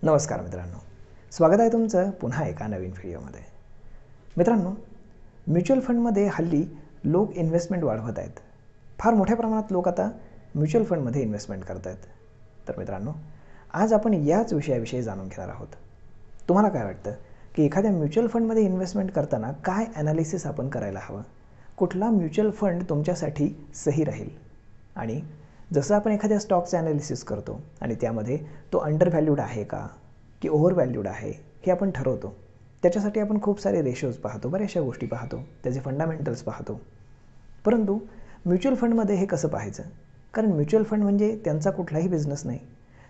नमस्कार मित्रांनो, स्वागत आहे तुमचं पुन्हा एका नवीन व्हिडिओमध्ये। मित्रांनो, म्युच्युअल फंडमध्ये हल्ली लोक इन्व्हेस्टमेंट वाढवत आहेत। फार मोठ्या प्रमाणात लोक आता म्युच्युअल फंडमध्ये इन्व्हेस्टमेंट करत आहेत। तर मित्रांनो, आज आपण याच विषयाविषयी जाणून घेणार आहोत। तुम्हाला काय वाटतं की एखाद्या म्युच्युअल फंडमध्ये इन्व्हेस्टमेंट करताना काय ॲनालिसिस आपण करायला हवं? कुठला म्युच्युअल फंड तुमच्यासाठी सही राहील? आणि जसं आपण एखाद्या स्टॉकचं ॲनालिसिस करतो आणि त्यामध्ये तो अंडर व्हॅल्यूड आहे का की ओव्हर व्हॅल्यूड आहे हे आपण ठरवतो। त्याच्यासाठी आपण खूप सारे रेशोज पाहतो, बऱ्याचशा गोष्टी पाहतो, त्याचे फंडामेंटल्स पाहतो। परंतु म्युच्युअल फंडमध्ये हे कसं पाहायचं? कारण म्युच्युअल फंड म्हणजे त्यांचा कुठलाही बिझनेस नाही।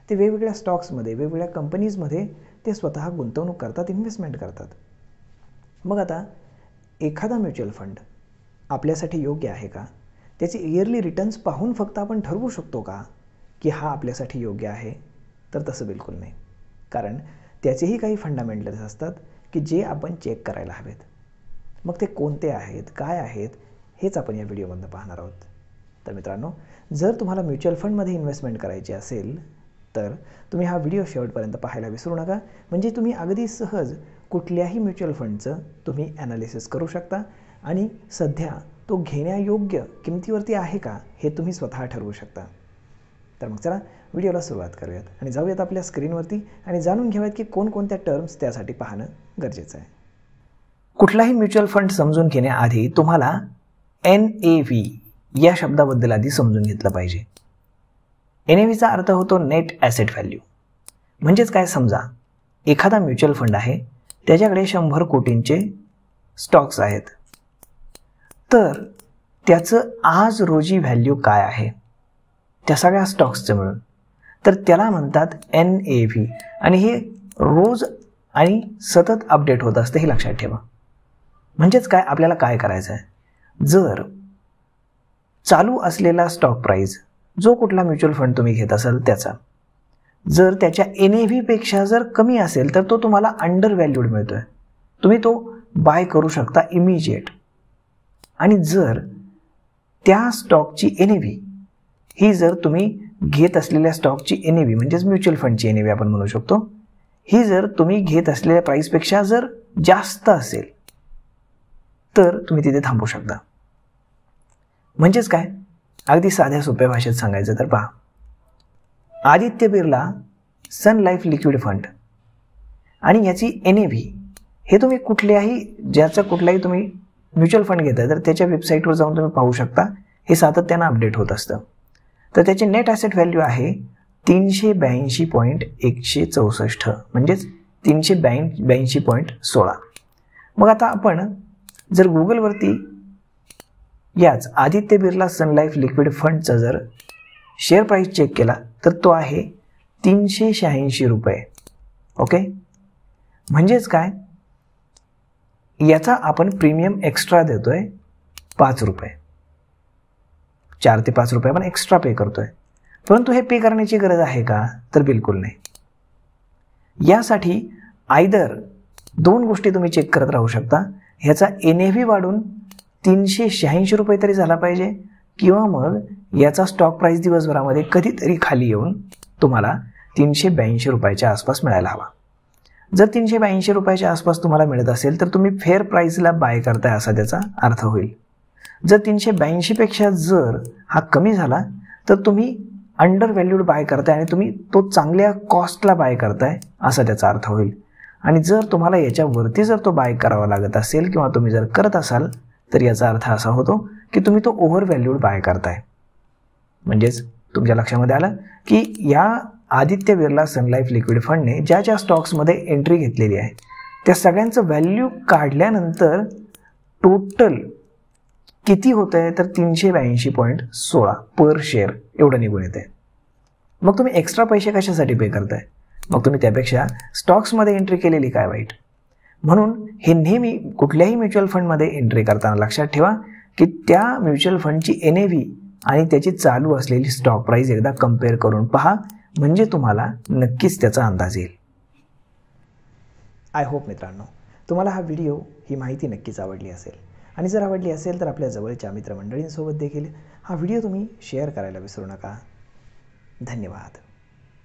ते वेगवेगळ्या स्टॉक्समध्ये, वेगवेगळ्या कंपनीजमध्ये ते स्वतः गुंतवणूक करतात, इन्व्हेस्टमेंट करतात। मग आता एखादा म्युच्युअल फंड आपल्यासाठी योग्य आहे का? त्याचे इयरली रिटर्न्स पाहून फक्त आपण ठरवू शकतो का की हा आपल्यासाठी योग्य आहे? तर तसं बिलकुल नाही, कारण त्याचेही काही फंडामेंटल्स असतात की जे आपण चेक करायला हवेत। मग ते कोणते आहेत, काय आहेत, हेच आपण या व्हिडिओमधून पाहणार आहोत। तर मित्रांनो, जर तुम्हाला म्युच्युअल फंडमध्ये इन्व्हेस्टमेंट करायची असेल तर तुम्ही हा व्हिडिओ शेवटपर्यंत पाहायला विसरू नका, म्हणजे तुम्ही अगदी सहज कुठल्याही म्युच्युअल फंडचं तुम्ही ॲनालिसिस करू शकता आणि सध्या तो घेण्यायोग्य किमतीवरती आहे का हे तुम्ही स्वतः ठरवू शकता। तर मग चला व्हिडिओला सुरुवात करूयात आणि जाऊयात आपल्या स्क्रीनवरती आणि जाणून घेऊयात की कोणकोणत्या टर्म्स त्यासाठी पाहणं गरजेचं आहे। कुठलाही म्युच्युअल फंड समजून घेण्याआधी तुम्हाला NAV या शब्दाबद्दल आधी समजून घेतलं पाहिजे। NAVचा अर्थ होतो नेट ॲसेट व्हॅल्यू। म्हणजेच काय, समजा एखादा म्युच्युअल फंड आहे, त्याच्याकडे 100 कोटींचे स्टॉक्स आहेत, तर त्याचं आज रोजी व्हॅल्यू काय आहे त्या सगळ्या स्टॉक्सचं मिळून, तर त्याला म्हणतात NAV। आणि हे रोज आणि सतत अपडेट होत असते, हे लक्षात ठेवा। म्हणजेच काय, आपल्याला काय करायचं आहे, जर चालू असलेला स्टॉक प्राईस जो कुठला म्युच्युअल फंड तुम्ही घेत असाल त्याचा जर त्याच्या NAV पेक्षा जर कमी असेल तर तो तुम्हाला अंडर व्हॅल्यूड मिळतोय, तुम्ही तो बाय करू शकता इमिजिएट। आणि जर त्या स्टॉकची NAV ही जर तुम्ही घेत असलेल्या स्टॉकची NAV म्हणजेच म्युच्युअल फंडची NAV आपण म्हणू शकतो, ही जर तुम्ही घेत असलेल्या प्राईसपेक्षा जर जास्त असेल तर तुम्ही तिथे थांबू शकता। म्हणजेच काय, अगदी साध्या सोप्या भाषेत सांगायचं तर पहा, आदित्य बिर्ला सन लाईफ लिक्विड फंड आणि याची NAV हे तुम्ही कुठलाही तुम्ही म्युच्युअल फंड घेताय तर त्याच्या वेबसाईटवर जाऊन तुम्ही पाहू शकता, हे सातत्यानं अपडेट होत असतं। तर त्याचे नेट ॲसेट व्हॅल्यू आहे 382.164 म्हणजेच 382.16। मग आता आपण जर गुगलवरती याच आदित्य बिर्ला सन लाईफ लिक्विड फंडचा जर शेअर प्राईस चेक केला तर तो आहे 386 रुपये। ओके, म्हणजेच काय, याचा आपण प्रीमियम एक्स्ट्रा देतोय 5 रुपये, 4 ते 5 रुपये आपण एक्स्ट्रा पे करतोय। परंतु हे पे करण्याची गरज आहे का? तर बिलकुल नाही। यासाठी आयदर दोन गोष्टी तुम्ही चेक करत राहू शकता, ह्याचा NAV वाढून 386 रुपये तरी झाला पाहिजे, किंवा मग याचा स्टॉक प्राईस दिवसभरामध्ये कधीतरी खाली येऊन तुम्हाला 382 रुपयाच्या आसपास मिळायला हवा। जर 382 रुपयाच्या आसपास तुम्हाला मिळत असेल तर तुम्ही फेअर प्राईसला बाय करताय असा त्याचा अर्थ होईल। जर 382 पेक्षा जर हा कमी झाला तर तुम्ही अंडर व्हॅल्यूड बाय करताय आणि तुम्ही तो चांगल्या कॉस्टला बाय करताय असा त्याचा अर्थ होईल। आणि जर तुम्हाला याच्यावरती जर तो बाय करावा लागत असेल किंवा तुम्ही जर करत असाल तर याचा अर्थ असा होतो की तुम्ही तो ओव्हर व्हॅल्यूड बाय करताय। म्हणजेच तुमच्या लक्षामध्ये आलं की या आदित्य बिर्ला सन लाईफ लिक्विड फंडने ज्या स्टॉक्समध्ये एंट्री घेतलेली आहे त्या सगळ्यांचं व्हॅल्यू काढल्यानंतर टोटल किती होतं आहे तर 382.16 पर शेअर एवढं निघून येते। मग तुम्ही एक्स्ट्रा पैसे कशासाठी पे करताय? मग तुम्ही त्यापेक्षा स्टॉक्समध्ये एंट्री केलेली काय वाईट? म्हणून हे नेहमी कुठल्याही म्युच्युअल फंडमध्ये एंट्री करताना लक्षात ठेवा की त्या म्युच्युअल फंडची NAV आणि त्याची चालू असलेली स्टॉक प्राईस एकदा कम्पेअर करून पहा, म्हणजे तुम्हाला नक्कीच त्याचा अंदाज येईल। आय होप मित्रांनो, तुम्हाला हा व्हिडिओ, ही माहिती नक्कीच आवडली असेल। आणि जर आवडली असेल तर आपल्या जवळच्या मित्रमंडळींसोबत देखील हा व्हिडिओ तुम्ही शेअर करायला विसरू नका। धन्यवाद।